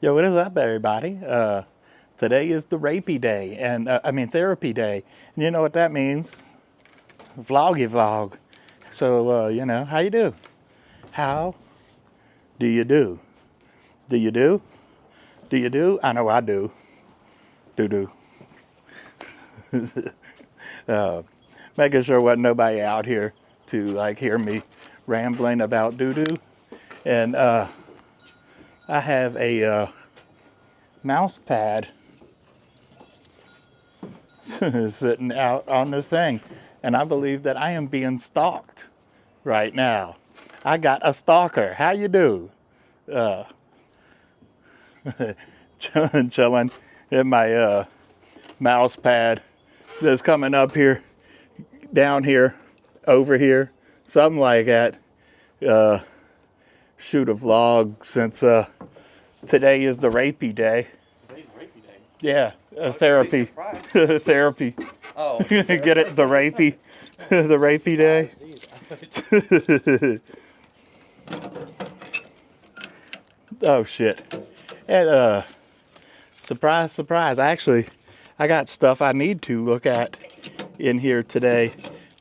Yo, what is up, everybody? Today is the rapey day, and therapy day. And you know what that means? Vloggy vlog. So, how you do? How do you do? Do you do? Do you do? I know I do. Do. Making sure wasn't nobody out here to hear me rambling about doo-doo. And I have a mouse pad sitting out on the thing. And I believe that I am being stalked right now. I got a stalker. How you do? Chilling in my mouse pad that's coming up here, down here, over here, something like that. Shoot a vlog since today is the rapey day. Today's rapey day. Yeah, therapy. Therapy. Oh. Get it? The rapey. The rapey day. Oh, shit. And, surprise, surprise. I got stuff I need to look at in here today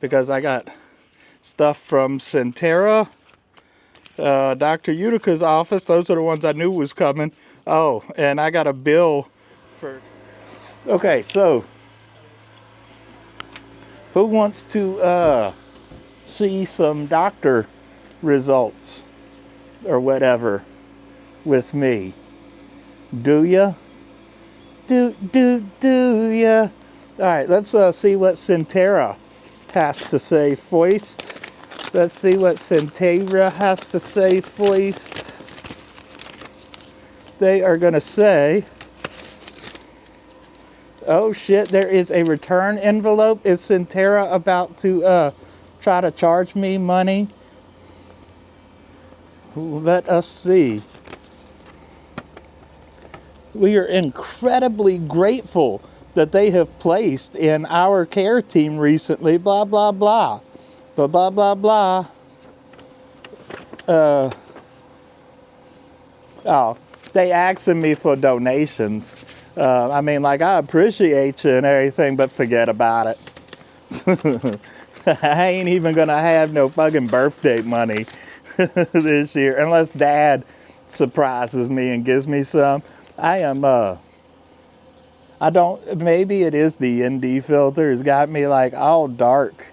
because I got stuff from Centera, Dr. Utica's office. Those are the ones I knew was coming. Oh, and I got a bill for... Okay, so who wants to see some doctor results or whatever with me? Do ya? Do ya? All right, let's see what Centera has to say first. Let's see what Centera has to say first. They are going to say, oh shit, there is a return envelope. Is Centera about to try to charge me money? Let us see. We are incredibly grateful that they have placed in our care team recently, blah, blah, blah. Blah, blah, blah, blah. They asking me for donations. I appreciate you and everything, but forget about it. I ain't even gonna have no fucking birthday money this year unless Dad surprises me and gives me some. Maybe it is the ND filter. It's got me all dark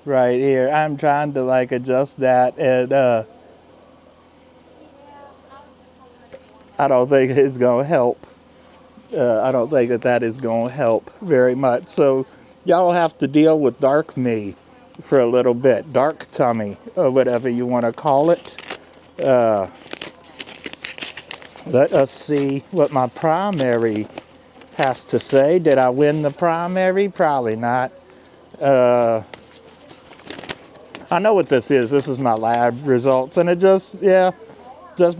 right here. I'm trying to adjust that, and I don't think it's gonna help. I don't think that is gonna help very much. So y'all have to deal with dark me for a little bit. Dark tummy, or whatever you want to call it. Let us see what my primary has to say. Did I win the primary? Probably not. I know what this is. This is my lab results. And it just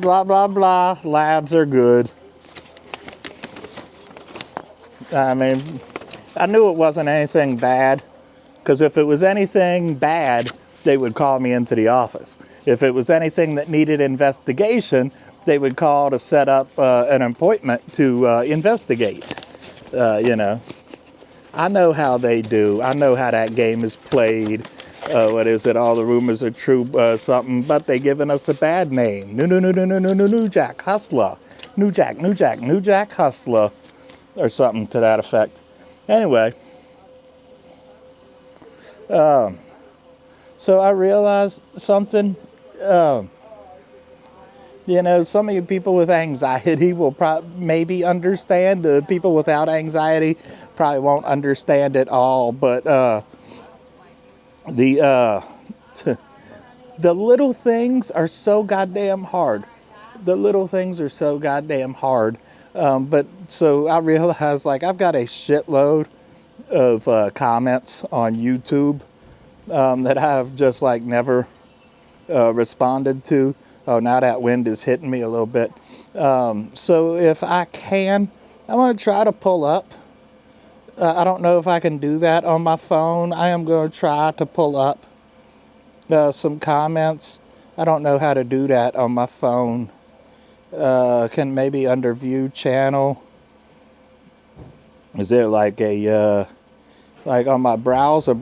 blah, blah, blah. Labs are good. I knew it wasn't anything bad. Because if it was anything bad, they would call me into the office. If it was anything that needed investigation, they would call to set up an appointment to investigate. I know how they do. I know how that game is played. What is it? All the rumors are true, something, but they giving us a bad name. New Jack Hustler. New Jack Hustler. Or something to that effect. Anyway. So I realized something. Some of you people with anxiety will maybe understand. The people without anxiety probably won't understand it all. But the little things are so goddamn hard. The little things are so goddamn hard. But so I realized I've got a shitload of comments on YouTube that I've just never responded to. Oh, now that wind is hitting me a little bit. So if I can, I'm going to try to pull up. I don't know if I can do that on my phone. I am going to try to pull up some comments. I don't know how to do that on my phone. Can maybe under view channel. Is there like a like on my browser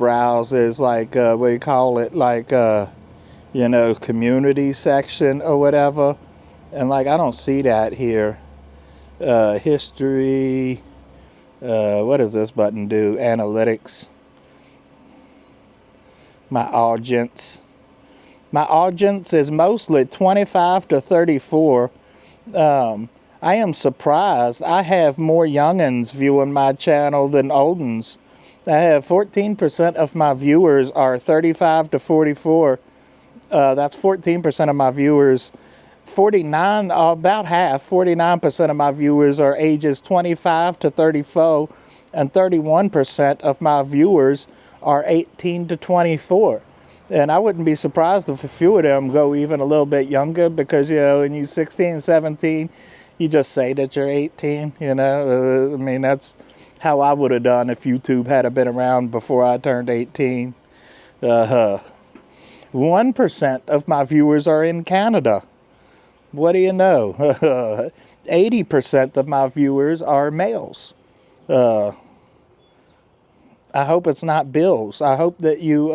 is like what do you call it, like community section or whatever, and like I don't see that here. History, what does this button do? Analytics, my audience is mostly 25 to 34. I am surprised. I have more youngins viewing my channel than oldins. I have 14% of my viewers are 35 to 44. That's 14% of my viewers. 49, about half, 49% of my viewers are ages 25 to 34, and 31% of my viewers are 18 to 24. And I wouldn't be surprised if a few of them go even a little bit younger, because, when you're 16, 17, you just say that you're 18, I mean, that's how I would have done if YouTube had been around before I turned 18. 1% of my viewers are in Canada. What do you know? 80% of my viewers are males. I hope it's not Bills. I hope that you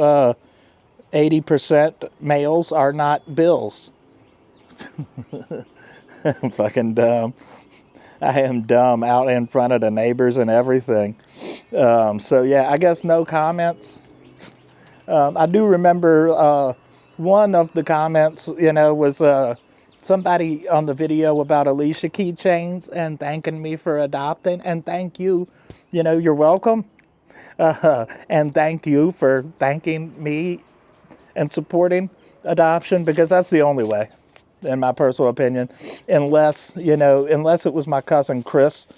80% males are not Bills. I'm fucking dumb. I am dumb out in front of the neighbors and everything. So yeah, I guess no comments. I do remember one of the comments, was somebody on the video about Alicia keychains and thanking me for adopting. And thank you. You're welcome. And thank you for thanking me and supporting adoption, because that's the only way, in my personal opinion, unless it was my cousin Chris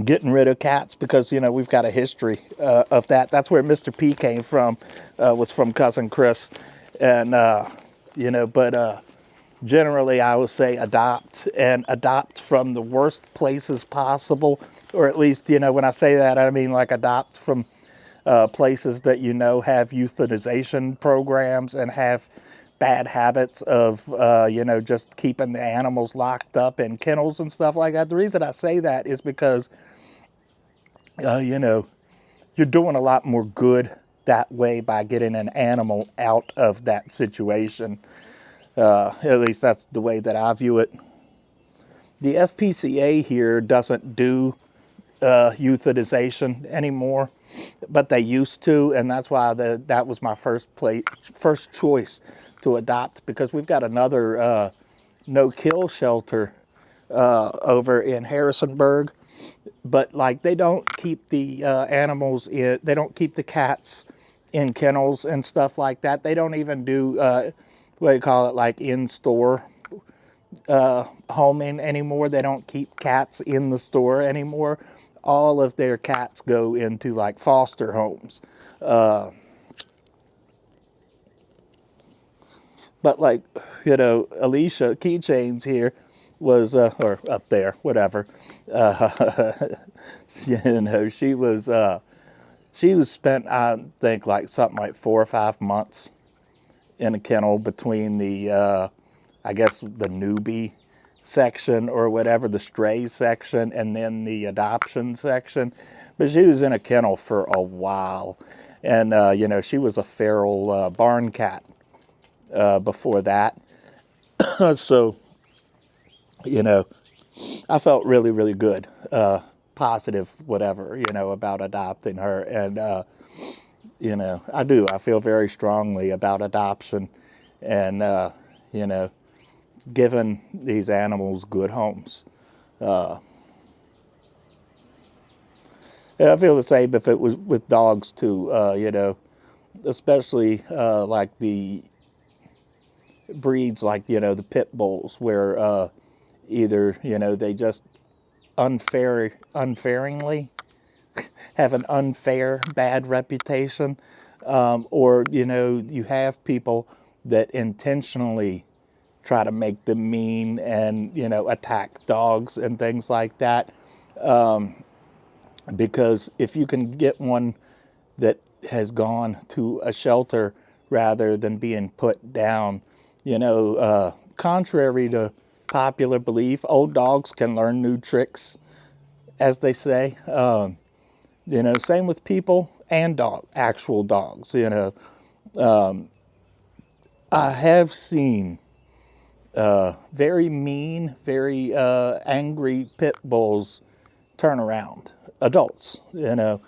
getting rid of cats, because we've got a history of that. That's where Mr. P came from, was from cousin Chris. And but generally I would say adopt from the worst places possible, or at least when I say that, I mean like adopt from places that have euthanization programs and have bad habits of just keeping the animals locked up in kennels and stuff like that. The reason I say that is because you're doing a lot more good that way by getting an animal out of that situation. At least that's the way that I view it. The SPCA here doesn't do euthanization anymore, but they used to, and that's why that was my first choice to adopt, because we've got another no-kill shelter over in Harrisonburg, but like they don't keep the animals in, they don't keep the cats in kennels and stuff like that. They don't even do what do you call it, like in-store homing anymore. They don't keep cats in the store anymore. All of their cats go into like foster homes. But like, Alicia Keychains here was, or up there, whatever. She was spent, I think, like something like 4 or 5 months in a kennel between the, I guess, the newbie section or whatever, the stray section, and then the adoption section. But she was in a kennel for a while. And, she was a feral barn cat before that. So, I felt really, really good, positive, whatever, about adopting her. And, I do. I feel very strongly about adoption and, giving these animals good homes. And I feel the same if it was with dogs too, especially like the breeds like, the pit bulls, where either, they just unfairingly have an unfair bad reputation, or, you have people that intentionally try to make them mean and, attack dogs and things like that. Because if you can get one that has gone to a shelter rather than being put down, contrary to popular belief. Old dogs can learn new tricks, as they say. Same with people and actual dogs. I have seen very mean, very angry pit bulls turn around, adults, and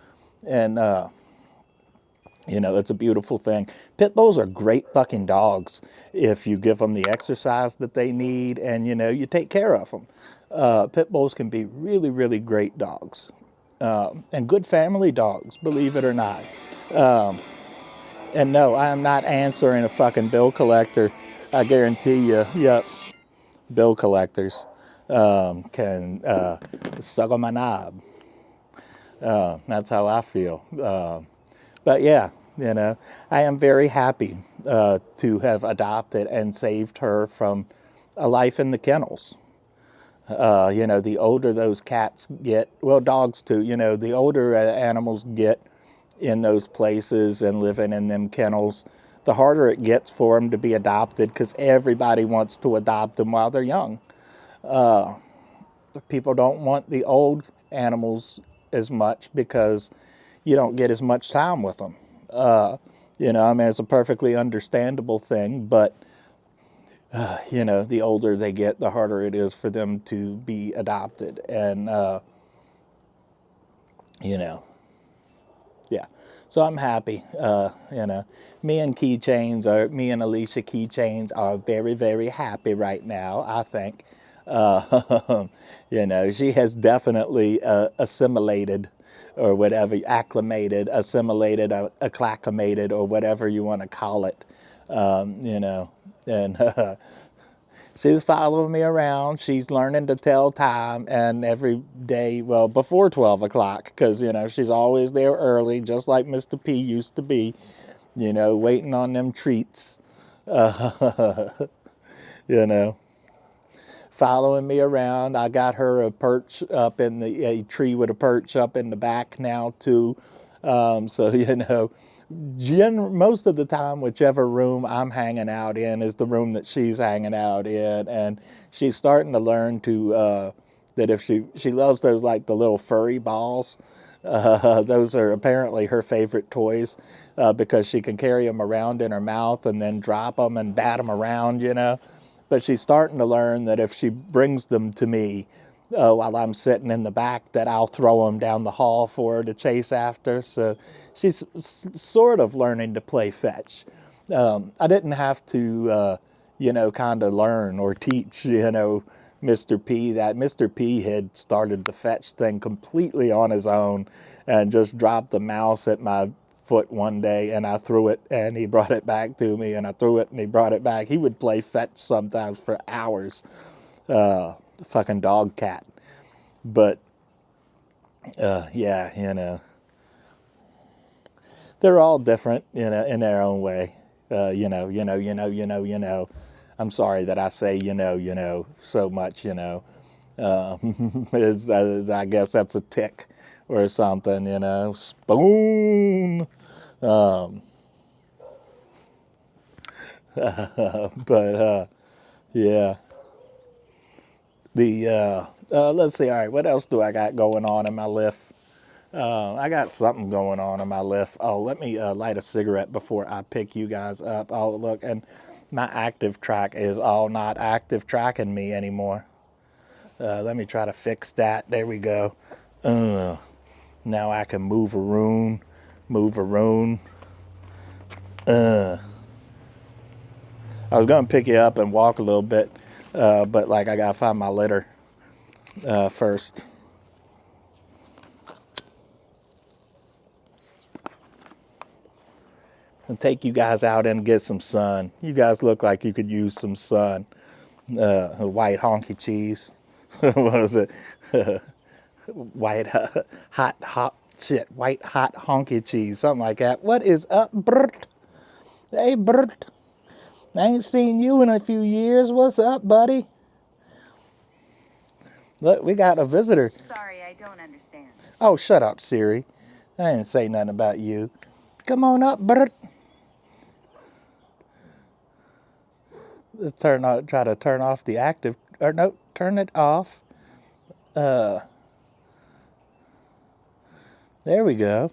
it's a beautiful thing. Pit bulls are great fucking dogs if you give them the exercise that they need and, you take care of them. Pit bulls can be really, really great dogs. And good family dogs, believe it or not. And no, I am not answering a fucking bill collector. I guarantee you, yep, bill collectors can suck on my knob. That's how I feel. But yeah, I am very happy to have adopted and saved her from a life in the kennels. The older those cats get, well, dogs too, the older animals get in those places and living in them kennels, the harder it gets for them to be adopted because everybody wants to adopt them while they're young. People don't want the old animals as much because you don't get as much time with them. It's a perfectly understandable thing, but, the older they get, the harder it is for them to be adopted. And, yeah. So I'm happy. Me and Alicia Keychains are very, very happy right now, I think. She has definitely assimilated or whatever, acclimated, or whatever you want to call it, and she's following me around. She's learning to tell time, and every day, well, before 12 o'clock, because, she's always there early, just like Mr. P used to be, waiting on them treats, following me around. I got her a perch up in a tree with a perch up in the back now too. So, most of the time, whichever room I'm hanging out in is the room that she's hanging out in. And she's starting to learn to, that if she loves those, like the little furry balls. Those are apparently her favorite toys because she can carry them around in her mouth and then drop them and bat them around, But she's starting to learn that if she brings them to me while I'm sitting in the back, that I'll throw them down the hall for her to chase after. So she's sort of learning to play fetch. I didn't have to, kind of learn or teach, Mr. P that. Mr. P had started the fetch thing completely on his own and just dropped the mouse at my foot one day, and I threw it and he brought it back to me, and I threw it and he brought it back. He would play fetch sometimes for hours. Fucking dog cat. But yeah, they're all different in their own way. I'm sorry that I say so much, I guess that's a tick or something, spoon. But yeah. Let's see. All right, what else do I got going on in my life? I got something going on in my life. Oh, let me light a cigarette before I pick you guys up. Oh, look, and my active track is all not active tracking me anymore. Let me try to fix that. There we go. Now I can move around. I was going to pick you up and walk a little bit, but I got to find my litter first. And take you guys out and get some sun. You guys look like you could use some sun. White honky cheese. What was it? White hot honky cheese. Something like that. What is up, Bert? Hey, Bert. I ain't seen you in a few years. What's up, buddy? Look, we got a visitor. Sorry, I don't understand. Oh, shut up, Siri. I didn't say nothing about you. Come on up, Bert. Let's try to turn off the active or no, turn it off. There we go.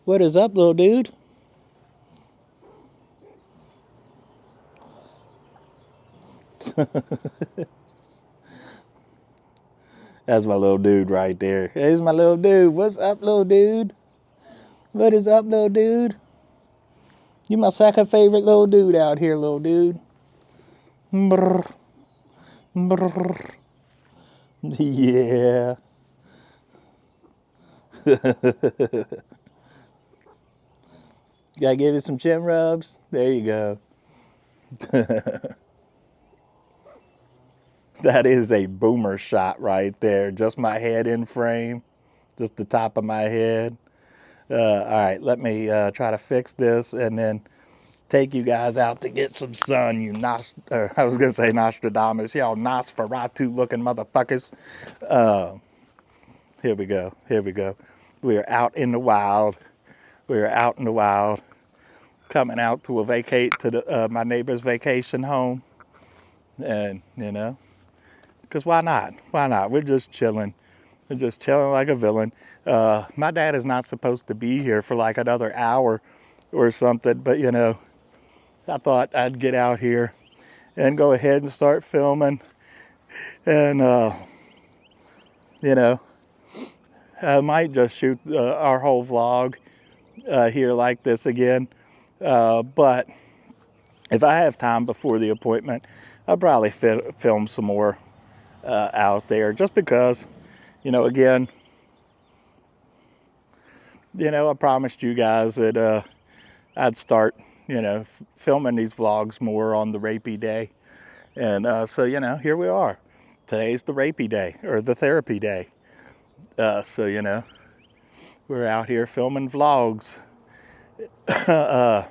What is up, little dude? That's my little dude right there. There's my little dude. What's up, little dude? What is up, little dude? You my second favorite little dude out here, little dude. Brr, brr. Yeah. Gotta give you some chin rubs. There you go. That is a boomer shot right there. Just my head in frame. Just the top of my head. All right, let me try to fix this and then take you guys out to get some sun, you I was going to say Nostradamus, y'all Nosferatu looking motherfuckers. Here we go. Here we go. We are out in the wild. We are out in the wild. Coming out to a my neighbor's vacation home. And, you know, because why not? Why not? We're just chilling. We're just chilling like a villain. My dad is not supposed to be here for like another hour or something, but, you know, I thought I'd get out here and go ahead and start filming. And, you know, I might just shoot our whole vlog here like this again. But if I have time before the appointment, I'll probably film some more out there just because, you know, again, you know, I promised you guys that I'd start, you know, filming these vlogs more on the rapey day. And so, you know, here we are. Today's the rapey day, or the therapy day. So, you know, we're out here filming vlogs. But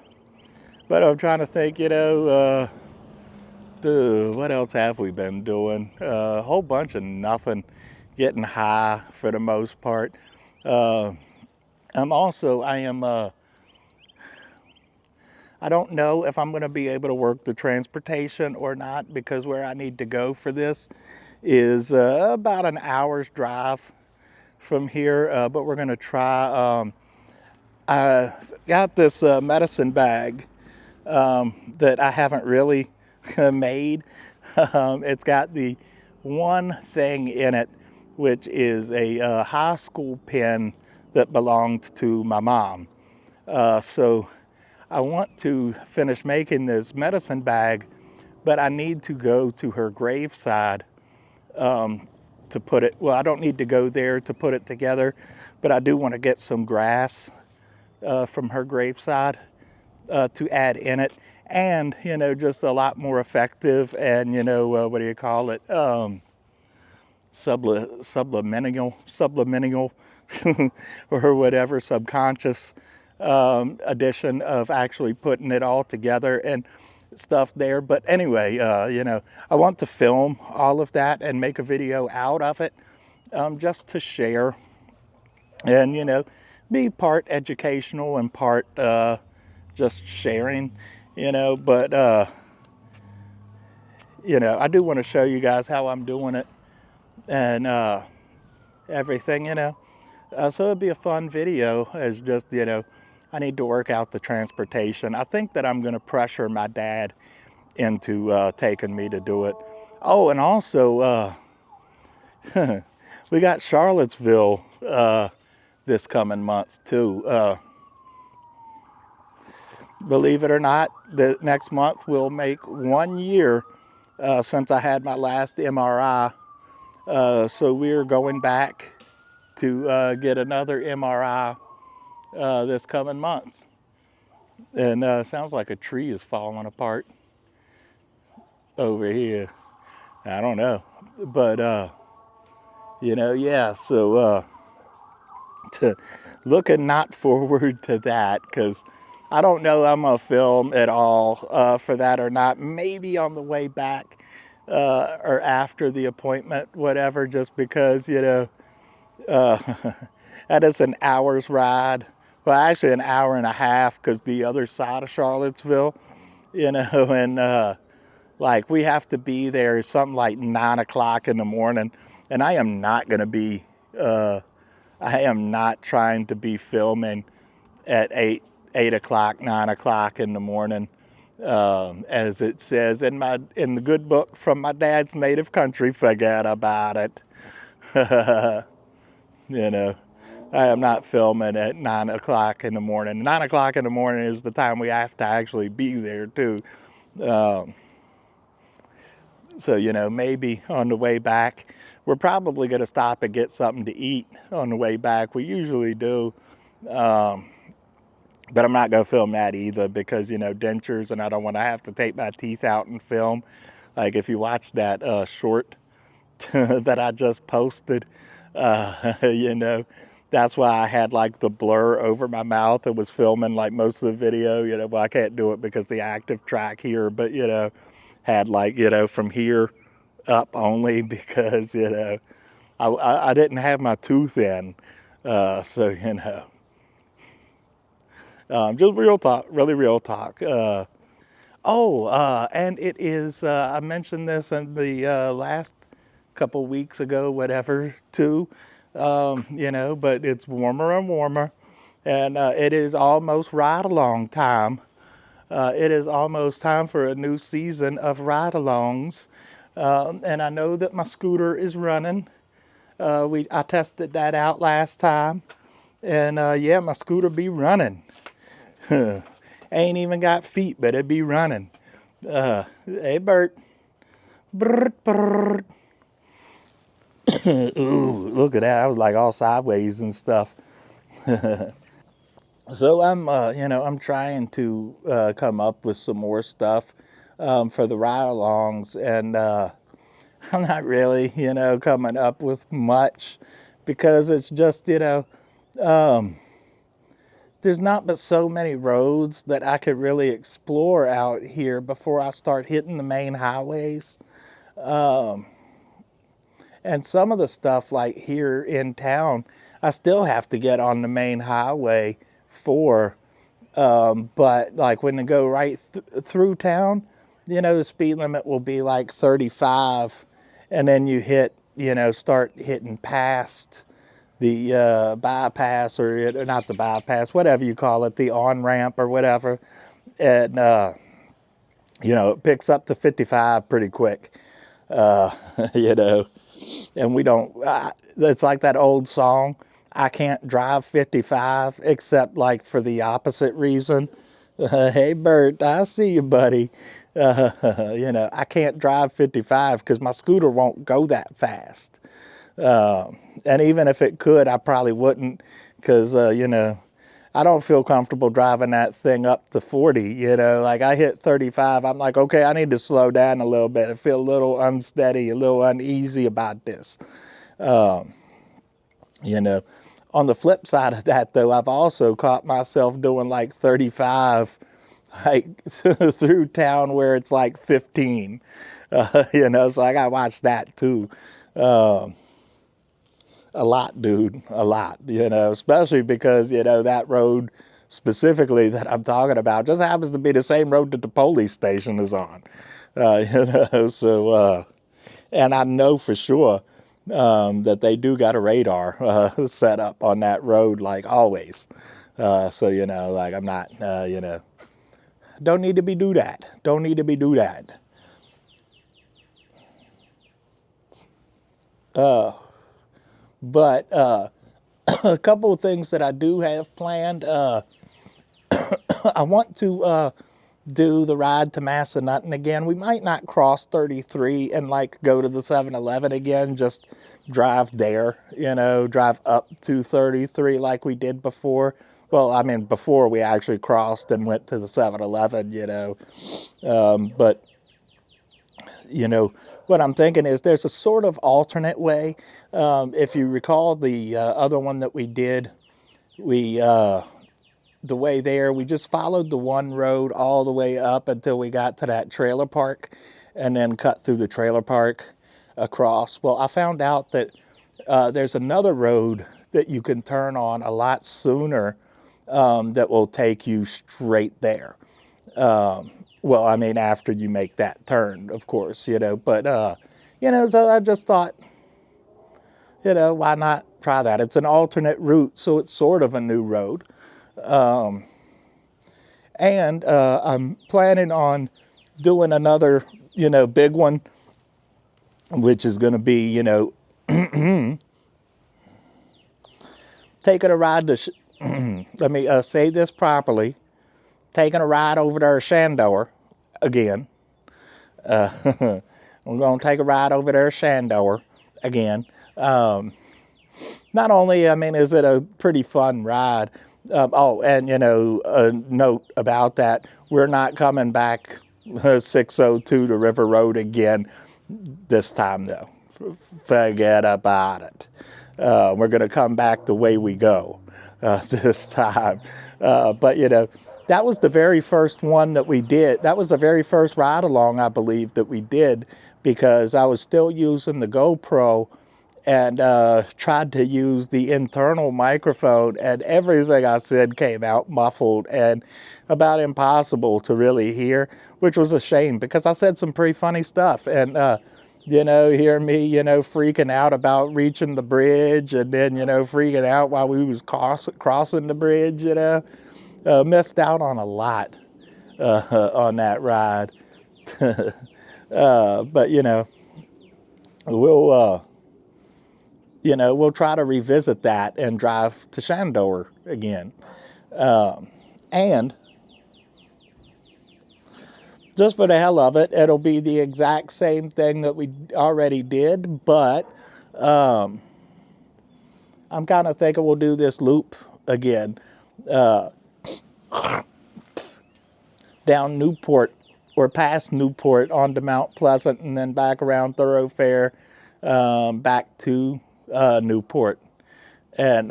I'm trying to think, you know, what else have we been doing? A whole bunch of nothing. Getting high for the most part. I don't know if I'm going to be able to work the transportation or not, because where I need to go for this is about an hour's drive from here. But we're going to try. I got this medicine bag that I haven't really made. It's got the one thing in it, which is a high school pen that belonged to my mom. So I want to finish making this medicine bag, but I need to go to her graveside to put it. Well, I don't need to go there to put it together, but I do want to get some grass from her graveside to add in it. And, you know, just a lot more effective and, you know, what do you call it? Subliminal or whatever, subconscious addition of actually putting it all together and stuff there. But anyway, you know, I want to film all of that and make a video out of it just to share and, you know, be part educational and part just sharing, you know. But, you know, I do want to show you guys how I'm doing it and everything, you know. So it'd be a fun video. As just, you know, I need to work out the transportation. I think that I'm going to pressure my dad into taking me to do it. Oh, and also, we got Charlottesville this coming month too. Believe it or not, the next month will make 1 year since I had my last MRI. So we're going back to get another MRI this coming month. And sounds like a tree is falling apart over here. I don't know. But, you know, yeah, so looking not forward to that, because I don't know I'm going to film at all for that or not. Maybe on the way back or after the appointment, whatever, just because, you know, that is an hour's ride well, actually an hour and a half, because the other side of Charlottesville, and like we have to be there something like 9 o'clock in the morning, and I am not trying to be filming at 8 o'clock, 9 o'clock in the morning, as it says in the good book from my dad's native country. Forget about it. you know, I am not filming at 9 o'clock in the morning. 9 o'clock in the morning is the time we have to actually be there too. So, maybe on the way back, we're probably going to stop and get something to eat on the way back. We usually do. But I'm not going to film that either because, dentures, and I don't want to have to take my teeth out and film. Like if you watch that short that I just posted, that's why I had like the blur over my mouth and was filming like most of the video. Well, I can't do it because the active track here, but, had like, from here up only because, I didn't have my tooth in. So, just real talk, really real talk. And it is, I mentioned this in the last couple weeks ago, whatever, too, but it's warmer and warmer. And it is almost ride-along time. It is almost time for a new season of ride-alongs. And I know that my scooter is running. I tested that out last time. And yeah, my scooter be running. Ain't even got feet, but it be running. Hey, Bert. Brrrt, brrrt. Ooh, look at that. I was like all sideways and stuff. So I'm trying to come up with some more stuff for the ride-alongs, and I'm not really, coming up with much because it's just, there's not but so many roads that I could really explore out here before I start hitting the main highways. And some of the stuff like here in town, I still have to get on the main highway for. But like when they go right through town, the speed limit will be like 35. And then you start hitting past the bypass or not the bypass, whatever you call it, the on-ramp or whatever. And, it picks up to 55 pretty quick, and we don't, it's like that old song, I can't drive 55 except like for the opposite reason. Hey, Bert, I see you, buddy. I can't drive 55 because my scooter won't go that fast. And even if it could, I probably wouldn't because, I don't feel comfortable driving that thing up to 40, like I hit 35. I'm like, okay, I need to slow down a little bit. I feel a little unsteady, a little uneasy about this. On the flip side of that though, I've also caught myself doing like 35, like through town where it's like 15, so I got to watch that too. A lot, dude, a lot, especially because, that road specifically that I'm talking about just happens to be the same road that the police station is on, so, and I know for sure that they do got a radar set up on that road, like always. So, like I'm not, don't need to be do that. Don't need to be do that. But a couple of things that I do have planned. I want to do the ride to Massanutten again. We might not cross 33 and like go to the 7-Eleven again. Just drive there, drive up to 33 like we did before. Well, I mean, before we actually crossed and went to the 7-Eleven, but what I'm thinking is there's a sort of alternate way. If you recall the other one that we did, the way there, we just followed the one road all the way up until we got to that trailer park and then cut through the trailer park across. Well, I found out that there's another road that you can turn on a lot sooner that will take you straight there. Well, I mean, after you make that turn, of course, but, so I just thought, why not try that? It's an alternate route, so it's sort of a new road. And I'm planning on doing another, big one, which is going to be, taking a ride to, let me say this properly, taking a ride over to Shandor again. We're going to take a ride over there, Shandor again. Not only, I mean, is it a pretty fun ride, and, a note about that, we're not coming back 602 to River Road again this time, though. Forget about it. We're going to come back the way we go this time. But, that was the very first one that we did. That was the very first ride along, I believe, that we did, because I was still using the GoPro and tried to use the internal microphone, and everything I said came out muffled and about impossible to really hear, which was a shame because I said some pretty funny stuff. And, hear me, freaking out about reaching the bridge, and then, freaking out while we was crossing the bridge, missed out on a lot on that ride. But, we'll try to revisit that and drive to Shandor again. And just for the hell of it, it'll be the exact same thing that we already did, but I'm kind of thinking we'll do this loop again. Down Newport or past Newport onto Mount Pleasant, and then back around Thoroughfare, back to Newport, and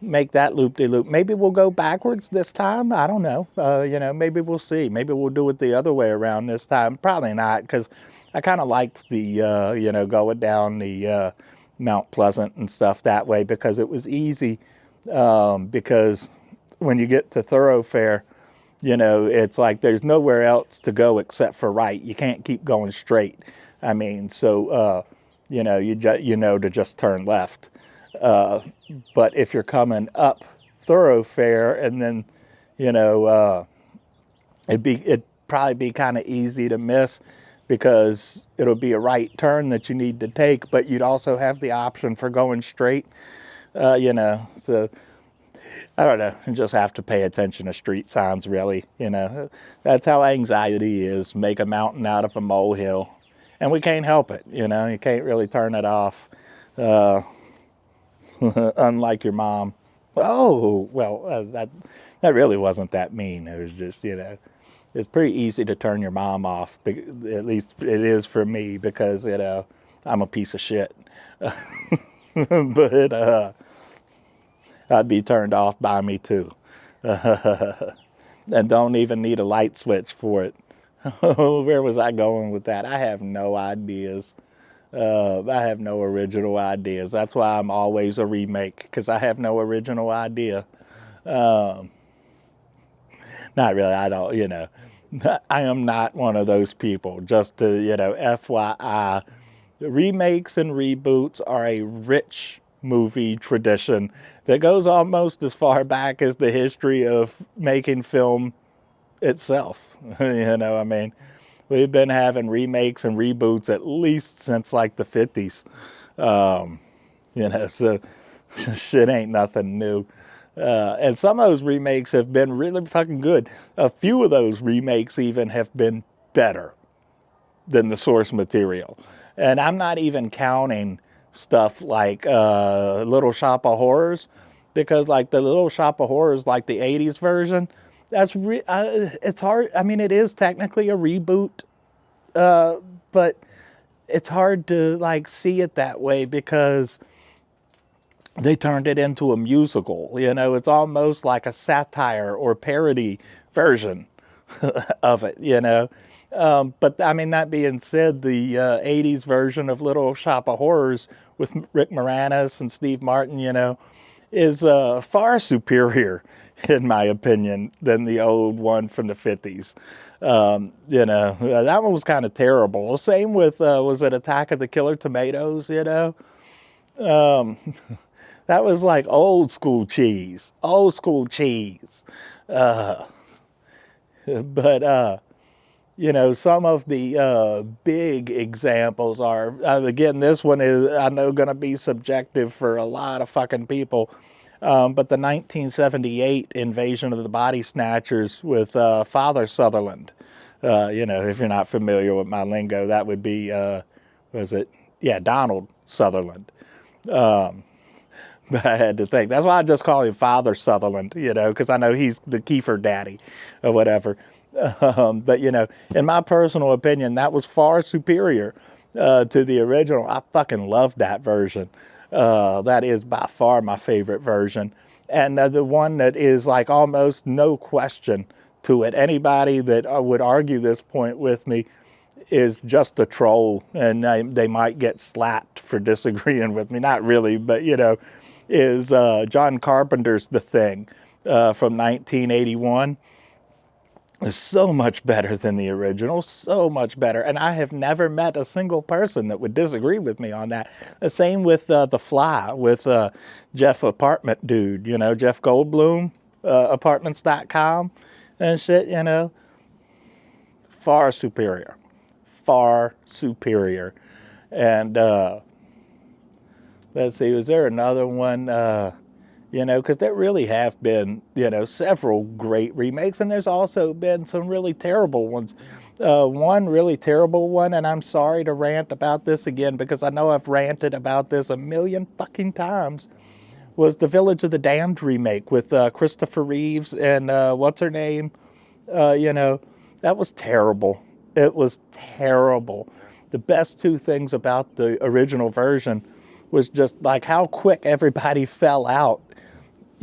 make that loop-de-loop. Maybe we'll go backwards this time. I don't know. Maybe we'll see. Maybe we'll do it the other way around this time. Probably not, because I kind of liked the going down the Mount Pleasant and stuff that way, because it was easy. Because when you get to Thoroughfare, it's like there's nowhere else to go except for right. You can't keep going straight. I mean, so, to just turn left. But if you're coming up Thoroughfare, and then, it'd probably be kind of easy to miss, because it'll be a right turn that you need to take, but you'd also have the option for going straight, so I don't know. You just have to pay attention to street signs, really. That's how anxiety is. Make a mountain out of a molehill. And we can't help it. You can't really turn it off. Unlike your mom. Oh, well, that really wasn't that mean. It was just, it's pretty easy to turn your mom off. At least it is for me, because, I'm a piece of shit. But, I'd be turned off by me too. And don't even need a light switch for it. Where was I going with that? I have no ideas. I have no original ideas. That's why I'm always a remake, because I have no original idea. Not really. I don't, I am not one of those people. Just to, FYI, remakes and reboots are a rich movie tradition that goes almost as far back as the history of making film itself. I mean, we've been having remakes and reboots at least since like the 50s. So shit ain't nothing new. And some of those remakes have been really fucking good. A few of those remakes even have been better than the source material. And I'm not even counting stuff like Little Shop of Horrors, because like the Little Shop of Horrors, like the 80s version, it's hard. I mean, it is technically a reboot, but it's hard to like see it that way, because they turned it into a musical. It's almost like a satire or parody version of it, But I mean, that being said, the 80s version of Little Shop of Horrors with Rick Moranis and Steve Martin, is far superior, in my opinion, than the old one from the 50s. That one was kind of terrible. Same with, was it Attack of the Killer Tomatoes, That was like old school cheese. Old school cheese. But some of the big examples are, again, this one is, I know, going to be subjective for a lot of fucking people. But the 1978 Invasion of the Body Snatchers with Father Sutherland. If you're not familiar with my lingo, that would be, was it? Yeah, Donald Sutherland. But I had to think. That's why I just call him Father Sutherland, because I know he's the Kiefer daddy or whatever. But, in my personal opinion, that was far superior to the original. I fucking love that version. That is by far my favorite version. And the one that is like almost no question to it. Anybody that would argue this point with me is just a troll, and they might get slapped for disagreeing with me. Not really, but, is John Carpenter's The Thing from 1981. Is so much better than the original, so much better. And I have never met a single person that would disagree with me on that. The same with The Fly, with Jeff Apartment Dude, Jeff Goldblum, apartments.com and shit, far superior. Far superior. And let's see, was there another one? Because there really have been, several great remakes, and there's also been some really terrible ones. One really terrible one, and I'm sorry to rant about this again, because I know I've ranted about this a million fucking times, was the Village of the Damned remake with Christopher Reeves and what's her name? That was terrible. It was terrible. The best two things about the original version was just like how quick everybody fell out.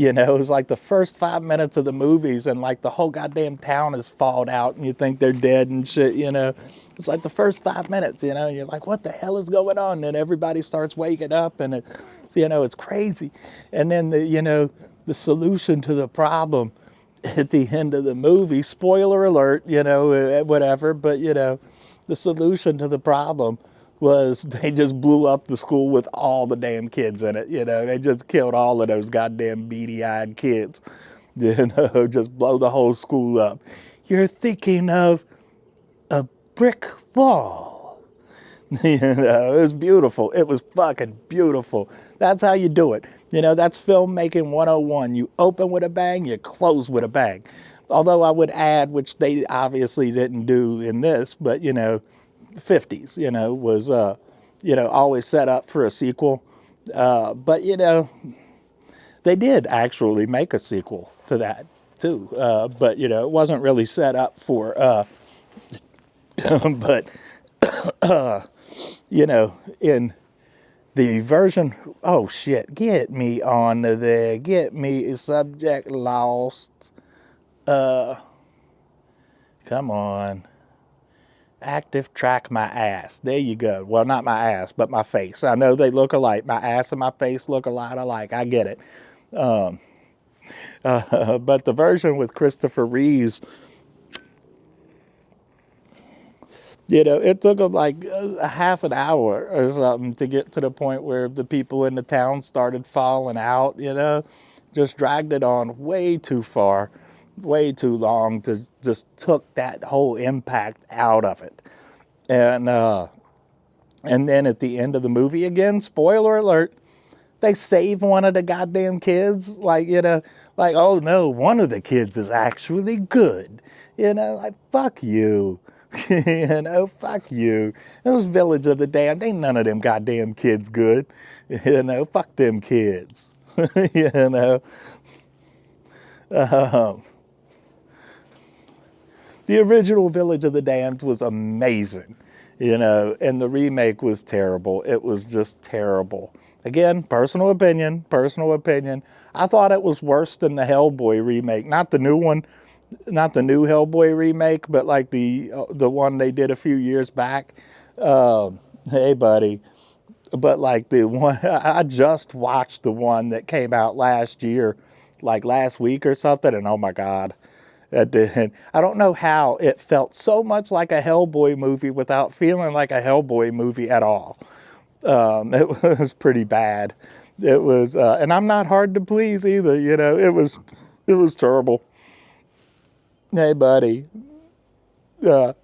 It was like the first 5 minutes of the movies and like the whole goddamn town has fallen out and you think they're dead and shit, It's like the first 5 minutes, and you're like, what the hell is going on? And everybody starts waking up and it's crazy. And then the solution to the problem at the end of the movie, spoiler alert, whatever, but the solution to the problem was they just blew up the school with all the damn kids in it. They just killed all of those goddamn beady-eyed kids. Just blow the whole school up. You're thinking of a brick wall. It was beautiful. It was fucking beautiful. That's how you do it. That's filmmaking 101. You open with a bang, you close with a bang. Although I would add, which they obviously didn't do in this, but 50s, was, always set up for a sequel. But, they did actually make a sequel to that, too. But, it wasn't really set up for, but, in the version, oh, shit, get me on there. Get me subject lost. Come on. Active track my ass. There you go. Well, not my ass, but my face. I know they look alike. My ass and my face look a lot alike. I get it. But the version with Christopher Reeves, it took them like a half an hour or something to get to the point where the people in the town started falling out, just dragged it on way too far. Way too long to just took that whole impact out of it. And then at the end of the movie, again, spoiler alert, they save one of the goddamn kids. Like, oh no, one of the kids is actually good. Like, fuck you. Fuck you. Those Village of the Damned, ain't none of them goddamn kids good. Fuck them kids. The original Village of the Damned was amazing, and the remake was terrible. It was just terrible. Again, personal opinion. I thought it was worse than the Hellboy remake. Not the new one, not the new Hellboy remake, but like the one they did a few years back. Hey, buddy. But like the one, I just watched the one that came out last year, like last week or something, and oh my God. I don't know how it felt so much like a Hellboy movie without feeling like a Hellboy movie at all. It was pretty bad. It was, and I'm not hard to please either. It was terrible. Hey, buddy. It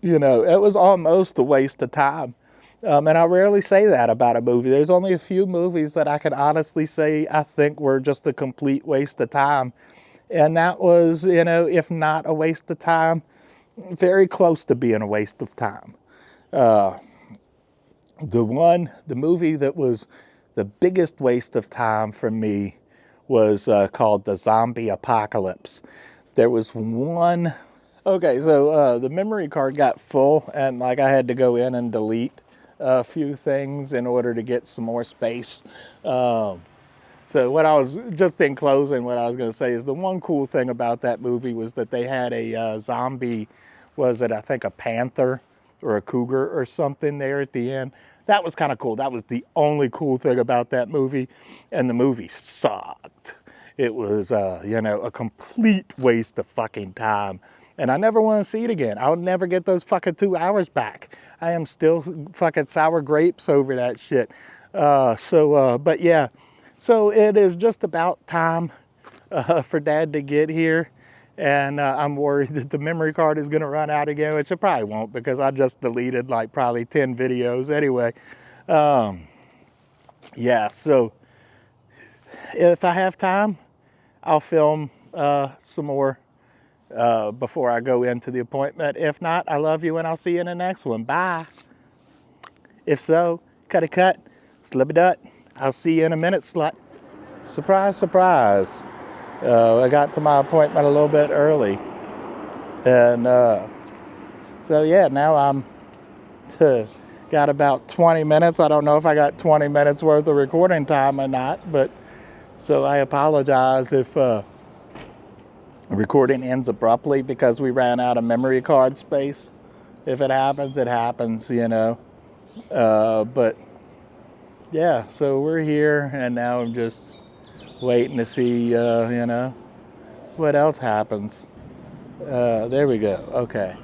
was almost a waste of time. And I rarely say that about a movie. There's only a few movies that I can honestly say I think were just a complete waste of time. And that was, if not a waste of time, very close to being a waste of time. The movie that was the biggest waste of time for me was called The Zombie Apocalypse. There was one. Okay, so the memory card got full, and like I had to go in and delete a few things in order to get some more space. So what I was, just in closing, what I was going to say is the one cool thing about that movie was that they had a zombie, was it I think a panther or a cougar or something there at the end. That was kind of cool. That was the only cool thing about that movie, and the movie sucked. It was, a complete waste of fucking time. And I never want to see it again. I'll never get those fucking 2 hours back. I am still fucking sour grapes over that shit. But yeah. So it is just about time for Dad to get here. And I'm worried that the memory card is going to run out again, which it probably won't because I just deleted like probably 10 videos anyway. Yeah, so if I have time, I'll film some more before I go into the appointment. If not, I love you and I'll see you in the next one. Bye. If so, cut a cut, slip a dut. I'll see you in a minute, slut. Surprise, surprise. I got to my appointment a little bit early. And so yeah, now I'm got about 20 minutes. I don't know if I got 20 minutes worth of recording time or not, but so I apologize if recording ends abruptly because we ran out of memory card space. If it happens, it happens, but yeah, so we're here and now I'm just waiting to see, what else happens. There we go. Okay.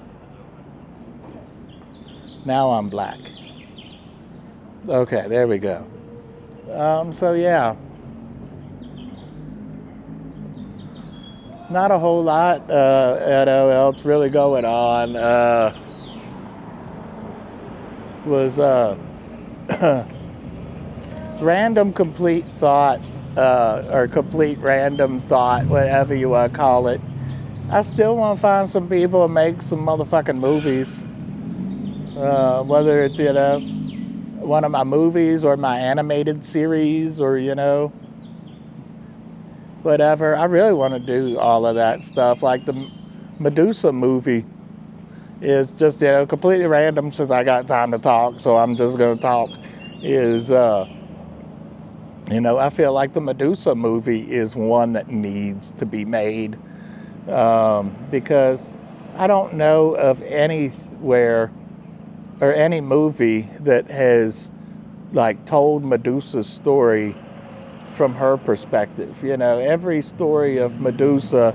Now I'm black. Okay, there we go. So yeah. Not a whole lot else really going on. Was random complete thought, or complete random thought, whatever you want to call it. I still want to find some people and make some motherfucking movies. Whether it's, one of my movies or my animated series or, whatever. I really want to do all of that stuff. Like the Medusa movie is just, completely random since I got time to talk. So I'm just going to talk. I feel like the Medusa movie is one that needs to be made. Because I don't know of anywhere or any movie that has like told Medusa's story from her perspective. Every story of Medusa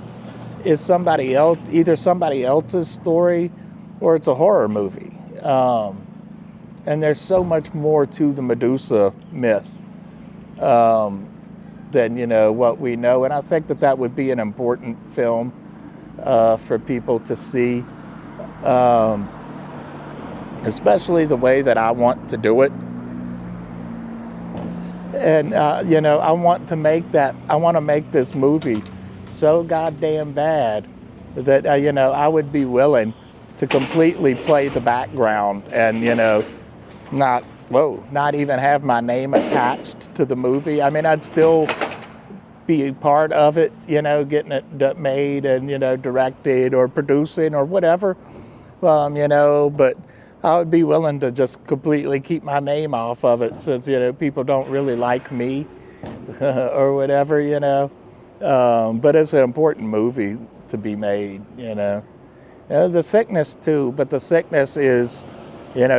is somebody else, either somebody else's story or it's a horror movie. And there's so much more to the Medusa myth than, what we know. And I think that would be an important film for people to see, especially the way that I want to do it. And, I want to make this movie so goddamn bad that, I would be willing to completely play the background and, not even have my name attached to the movie. I mean, I'd still be part of it, getting it made and, directed or producing or whatever, but I would be willing to just completely keep my name off of it since, people don't really like me or whatever, but it's an important movie to be made, The Sickness too, but The Sickness is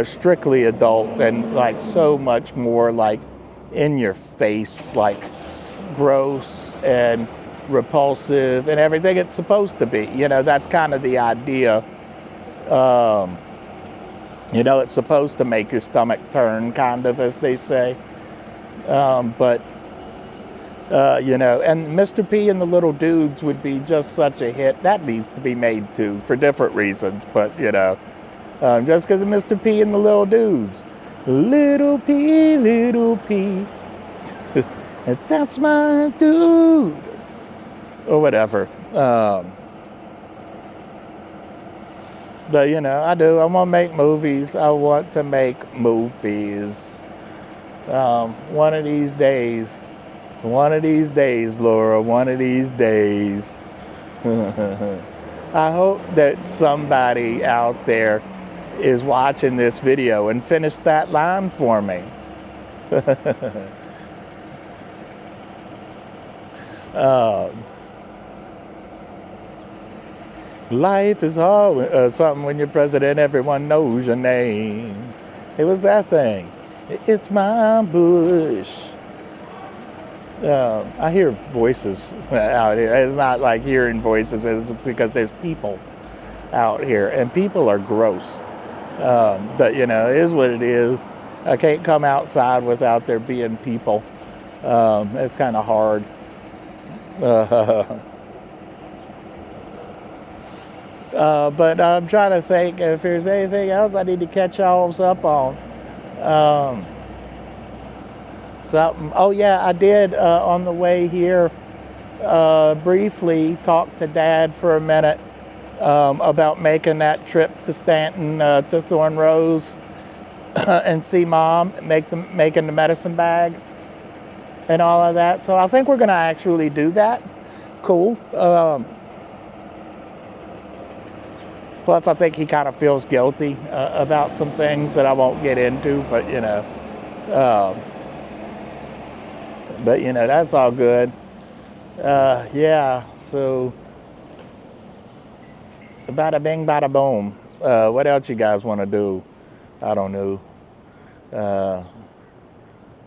strictly adult and like so much more like in your face, like gross and repulsive and everything it's supposed to be. That's kind of the idea. It's supposed to make your stomach turn, kind of, as they say. But and Mr. P and the Little Dudes would be just such a hit. That needs to be made too, for different reasons. But, just because of Mr. P and the Little Dudes. Little P, that's my dude. Or whatever. But, I do. I want to make movies. I want to make movies. One of these days. One of these days, Laura. One of these days. I hope that somebody out there is watching this video and finish that line for me. Life is hard. Something when you're president, everyone knows your name. It was that thing. It's my Bush. I hear voices out here. It's not like hearing voices. It's because there's people out here, and people are gross. But, it is what it is. I can't come outside without there being people. It's kind of hard. But I'm trying to think if there's anything else I need to catch y'all up on. Something. Oh yeah, I did on the way here briefly talk to Dad for a minute about making that trip to Stanton to Thorn Rose and see Mom making the medicine bag and all of that. So I think we're going to actually do that. Cool. Plus, I think he kind of feels guilty about some things that I won't get into, but that's all good. Yeah, so bada bing, bada boom. What else you guys want to do? I don't know.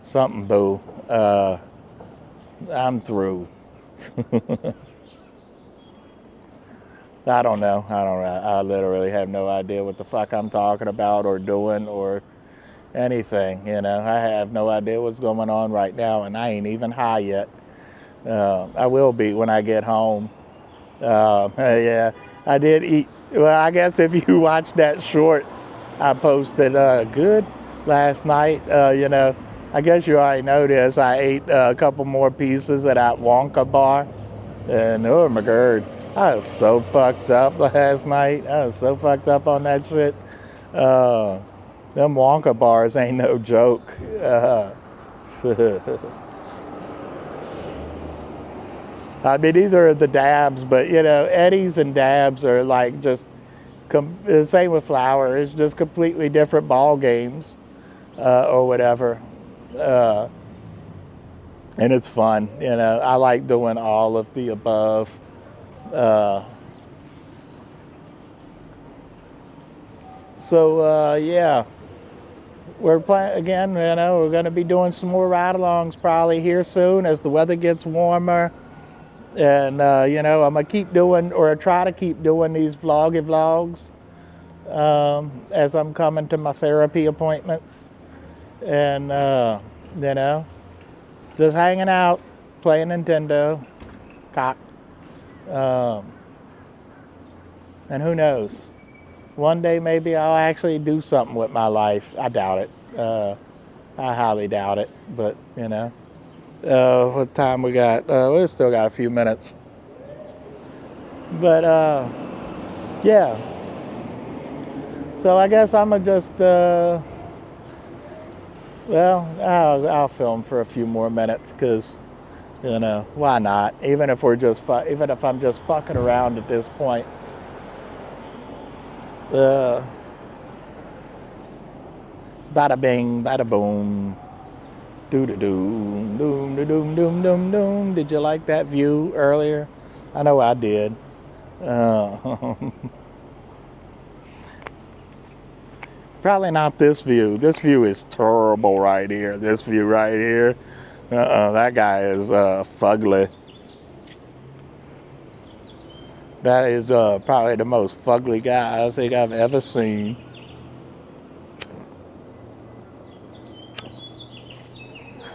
Something, boo. I'm through. I don't know. I literally have no idea what the fuck I'm talking about or doing or anything. I have no idea what's going on right now, and I ain't even high yet. I will be when I get home. Yeah, I did eat. Well, I guess if you watched that short I posted good last night, I guess you already know this. I ate a couple more pieces at that Wonka bar, and oh my god, I was so fucked up last night. I was so fucked up on that shit. Them Wonka bars ain't no joke. I mean, either of the dabs, but Eddie's and dabs are like just the same with flour. It's just completely different ball games or whatever. And it's fun. I like doing all of the above. So yeah, we're planning again. We're going to be doing some more ride-alongs probably here soon as the weather gets warmer. And I'm gonna keep doing, or try to keep doing, these vlogs as I'm coming to my therapy appointments, and just hanging out, playing Nintendo, cock. And who knows? One day maybe I'll actually do something with my life. I doubt it. I highly doubt it. But what time we got? We still got a few minutes. But yeah. So I guess I'm gonna just I'll film for a few more minutes, because why not? Even if I'm just fucking around at this point. Bada bing, bada boom. Doo-da-doom, doom, doom, doom, doom. Did you like that view earlier? I know I did. Probably not this view. This view is terrible right here. This view right here. That guy is fugly. That is probably the most fugly guy I think I've ever seen.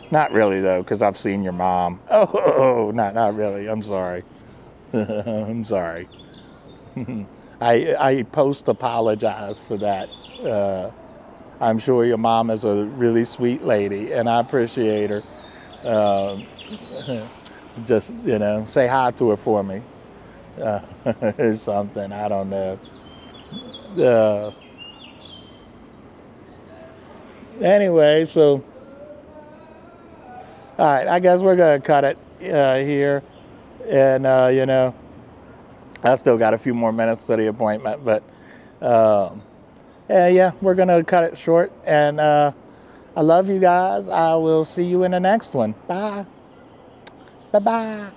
Not really though, because I've seen your mom. Oh, not really. I'm sorry. I'm sorry. I post apologize for that. I'm sure your mom is a really sweet lady, and I appreciate her. Just, say hi to her for me. Or something. I don't know. Anyway, so, all right, I guess we're going to cut it here. And, I still got a few more minutes to the appointment, but yeah, we're going to cut it short. And I love you guys. I will see you in the next one. Bye. Bye-bye.